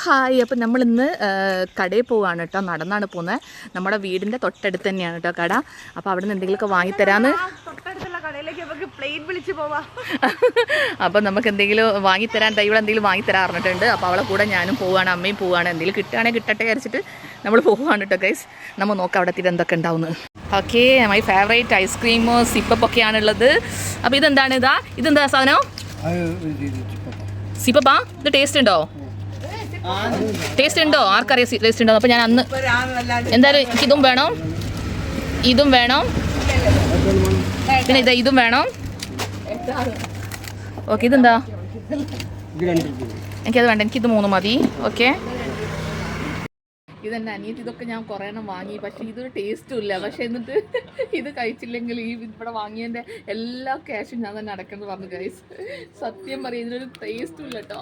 Hi. അപ്പം നമ്മളിന്ന് കടയിൽ പോവുകയാണ് കേട്ടോ. നടന്നാണ് പോകുന്നത്. നമ്മുടെ വീടിൻ്റെ തൊട്ടടുത്ത് തന്നെയാണ് കേട്ടോ കട. അപ്പോൾ അവിടെ നിന്ന് എന്തെങ്കിലുമൊക്കെ വാങ്ങിത്തരാമെന്ന്. തൊട്ടടുത്തുള്ള കടയിലേക്ക് നമുക്ക് പ്ലെയിൻ വിളിച്ച് പോവാം. അപ്പം നമുക്ക് എന്തെങ്കിലും വാങ്ങിത്തരാൻ ഇവിടെ എന്തെങ്കിലും വാങ്ങിത്തരാൻ പറഞ്ഞിട്ടുണ്ട്. അപ്പോൾ അവളെ കൂടെ ഞാനും പോവുകയാണ്, അമ്മയും പോവുകയാണ്. എന്തെങ്കിലും കിട്ടുകയാണെങ്കിൽ കിട്ടട്ടെ വിചാരിച്ചിട്ട് നമ്മൾ പോവുകയാണ് കേട്ടോ ഗൈസ്. നമ്മൾ നോക്കാം അവിടെ എത്തിയിട്ട് എന്തൊക്കെ ഉണ്ടാവുന്നത്. ഓക്കെ, മൈ ഫേവറേറ്റ് ഐസ്ക്രീം സിപ്പപ്പൊക്കെയാണുള്ളത്. അപ്പോൾ ഇതെന്താണ്? ഇതെന്താ സാധനം? സിപ്പപ്പാ. ഇത് ടേസ്റ്റ് ഉണ്ടോ? ടേസ്റ്റ് ഉണ്ടോ? ആർക്കറിയാം ടേസ്റ്റ് ഉണ്ടോ? അപ്പോൾ ഞാൻ അന്ന് എന്തായാലും എനിക്ക് ഇതും വേണം, ഇതും വേണം, പിന്നെ ഇതും വേണം. ഓക്കെ, ഇതെന്താ? എനിക്കത് വേണ്ട, എനിക്കിത് 3 മതി. ഓക്കെ, ഇതെൻ്റെ അനിയത്തി. ഇതൊക്കെ ഞാൻ കുറേ എണ്ണം വാങ്ങി, പക്ഷേ ഇതൊരു ടേസ്റ്റും ഇല്ല. പക്ഷേ എന്നിട്ട് ഇത് കഴിച്ചില്ലെങ്കിൽ ഈ ഇവിടെ വാങ്ങിയതിൻ്റെ എല്ലാ ക്യാഷും ഞാൻ തന്നെ അടയ്ക്കണം പറഞ്ഞു ഗൈസ്. സത്യം പറയും, ഇതിനൊരു ടേസ്റ്റും ഇല്ല കേട്ടോ.